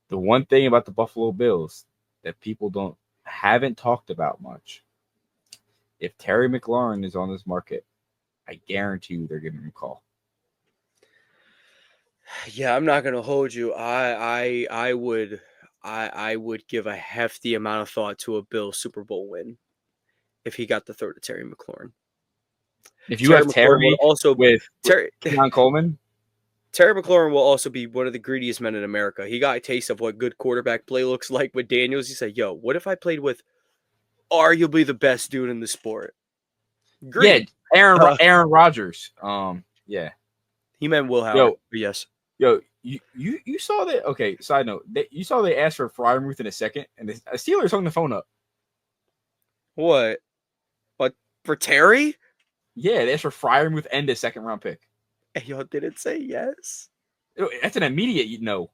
The one thing about the Buffalo Bills that people haven't talked about much, if Terry McLaurin is on this market, I guarantee you they're giving him a call. Yeah, I'm not gonna hold you. I would give a hefty amount of thought to a Bills Super Bowl win if he got the throw to Terry McLaurin. If you have Terry also with Keon Coleman, Terry McLaurin will also be one of the greediest men in America. He got a taste of what good quarterback play looks like with Daniels. He said, "Yo, what if I played with arguably the best dude in the sport?" Great. Yeah, Aaron Rodgers. Yeah. He meant Will Howard. Yes. Yo, you saw that? Okay, side note. You saw they asked for Freiermuth in a second, and the Steelers hung the phone up. What? For Terry? Yeah, they asked for Freiermuth and a 2nd-round pick. And y'all didn't say yes? That's an immediate no.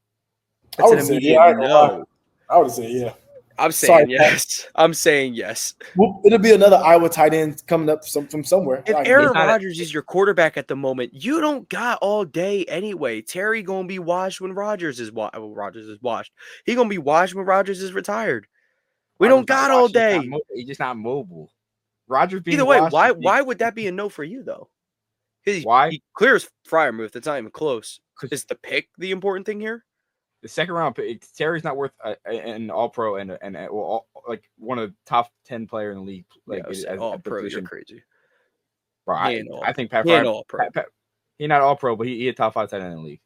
That's an immediate no. I would say yeah. I'm saying yes. I'm saying yes. Well, it'll be another Iowa tight end coming up from somewhere. If Aaron Rodgers is your quarterback at the moment, you don't got all day anyway. Terry gonna be washed when Rodgers is washed. He gonna be washed when Rodgers is retired. We don't got all day. He's just not mobile. Rodgers being either way. Why would that be a no for you though? Why? He clears Freiermuth. That's not even close. Is the pick the important thing here? The 2nd-round pick, Terry's not worth an All-Pro and like one of the top 10 player in the league. Like All-Pro, you're crazy. Bro, I think Pat Fryer, he's not All-Pro, but he a top 5 tight end in the league.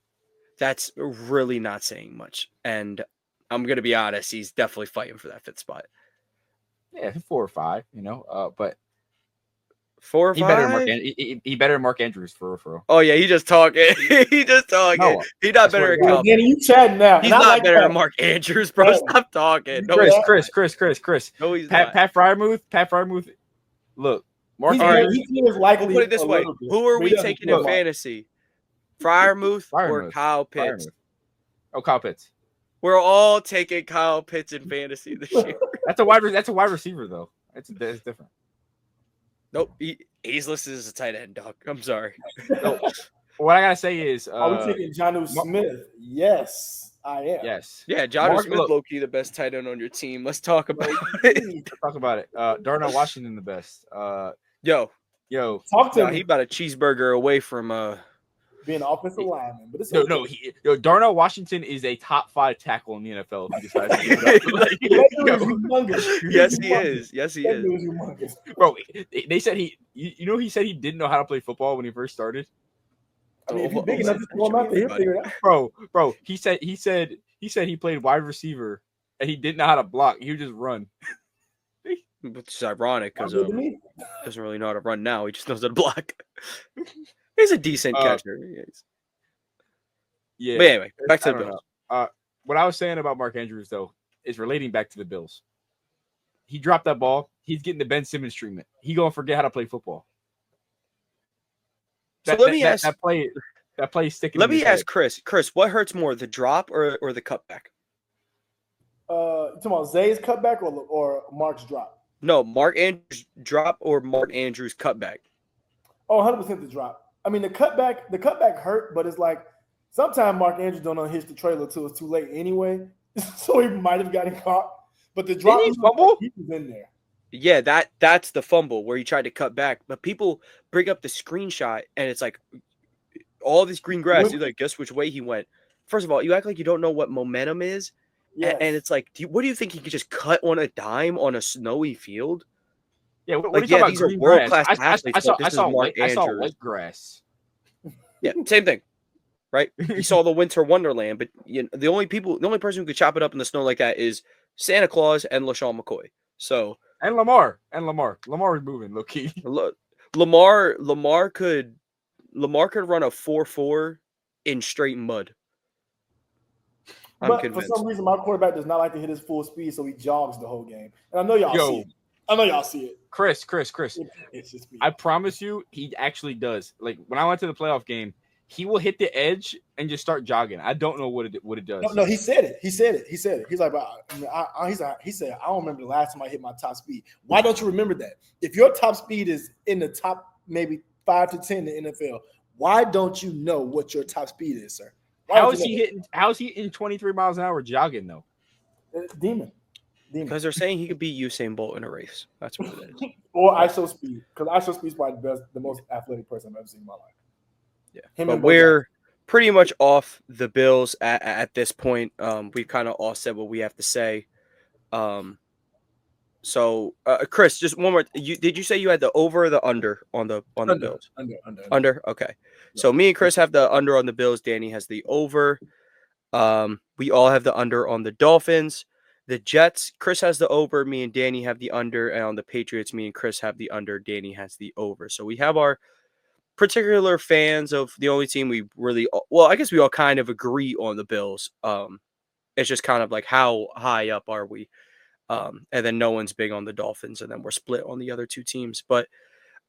That's really not saying much. And I'm gonna be honest, he's definitely fighting for that 5th spot. Yeah, 4 or 5, but 4 or 5. He better than Mark Andrews for real. Oh yeah, he just talking. He just talking. No, he's not better than Calvin. Danny, you chatting now? He's not better than Mark Andrews, bro. Stop talking. No, Chris. No, he's not. Pat Freiermuth. Look, Mark Andrews is likely. Put it this way: who are we taking in fantasy? Freiermuth or Kyle Pitts? Oh, Kyle Pitts. We're all taking Kyle Pitts in fantasy this year. That's a wide receiver though. It's different. Nope, he's listed as a tight end, dog. I'm sorry. No, what I gotta say is, are we taking Jonnu Smith? Yes, I am. Yes. Yeah, Jonnu Smith, low-key the best tight end on your team. Let's talk about it. Let's talk about it. Darnell Washington, the best. Yo, talk to me. He about a cheeseburger away from being an offensive lineman. But it's no. Darnell Washington is a top 5 tackle in the NFL. If he decides to do that dude is humongous. Yes, he is. Yes, he That is. dude is humongous. Bro, they said he said he didn't know how to play football when he first started. I mean, if he's big enough to throw him out there, he'll figure it out. Bro, he said he played wide receiver and he didn't know how to block. He would just run. Which is ironic because doesn't really know how to run now. He just knows how to block. He's a decent catcher. Yeah. But anyway, back to the Bills. What I was saying about Mark Andrews though is relating back to the Bills. He dropped that ball. He's getting the Ben Simmons treatment. He gonna forget how to play football. So let me ask that play sticking. Let me ask Chris. Chris, what hurts more, the drop or the cutback? You talking about Zay's cutback or Mark's drop? No, Mark Andrews drop or Mark Andrews cutback? Oh, 100% the drop. I mean, the cutback hurt, but it's like sometimes Mark Andrews don't unhitch the trailer till it's too late anyway. So he might have gotten caught. But the drop, he fumble? He was in there. Yeah, that's the fumble where he tried to cut back. But people bring up the screenshot and it's like all this green grass. You're like, guess which way he went. First of all, you act like you don't know what momentum is. Yes. And it's like, what do you think he could just cut on a dime on a snowy field? Yeah, what are you talking about? These are world-class athletes. I saw white grass. Yeah, same thing, right? You saw the winter wonderland, but the only person who could chop it up in the snow like that is Santa Claus and LaShawn McCoy. So and Lamar is moving low key. Lamar could run a 4.4 in straight mud. But for some reason, my quarterback does not like to hit his full speed, so he jogs the whole game. And I know y'all see it. Chris. It's just me. I promise you, he actually does. Like when I went to the playoff game, he will hit the edge and just start jogging. I don't know what it does. No, he said it. He's like, he said, I don't remember the last time I hit my top speed. Why don't you remember that? If your top speed is in the top maybe 5 to 10 in the NFL, why don't you know what your top speed is, sir? How is he hitting 23 miles an hour jogging though? Demon. Because they're saying he could beat Usain Bolt in a race. That's what it is. Or ISO speed. Because ISO speed is probably the most athletic person I've ever seen in my life. Yeah. But we're pretty much off the Bills at this point. We've kind of all said what we have to say. So Chris, just one more. Did you say you had the over or the under on the Bills? Under. Okay. Yeah. So me and Chris have the under on the Bills. Danny has the over. We all have the under on the Dolphins. The Jets, Chris has the over. Me and Danny have the under. And on the Patriots, me and Chris have the under. Danny has the over. So we have our particular fans of the only team we really I guess we all kind of agree on the Bills. It's just kind of like how high up are we? And then no one's big on the Dolphins, and then we're split on the other two teams. But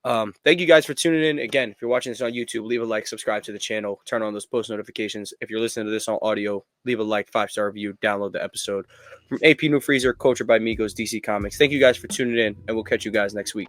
thank you guys for tuning in. Again, if you're watching this on YouTube, leave a like, subscribe to the channel, turn on those post notifications. If you're listening to this on audio, leave a like, 5-star review, download the episode. From AP New Freezer, Culture by Migos, DC Comics. Thank you guys for tuning in, and we'll catch you guys next week.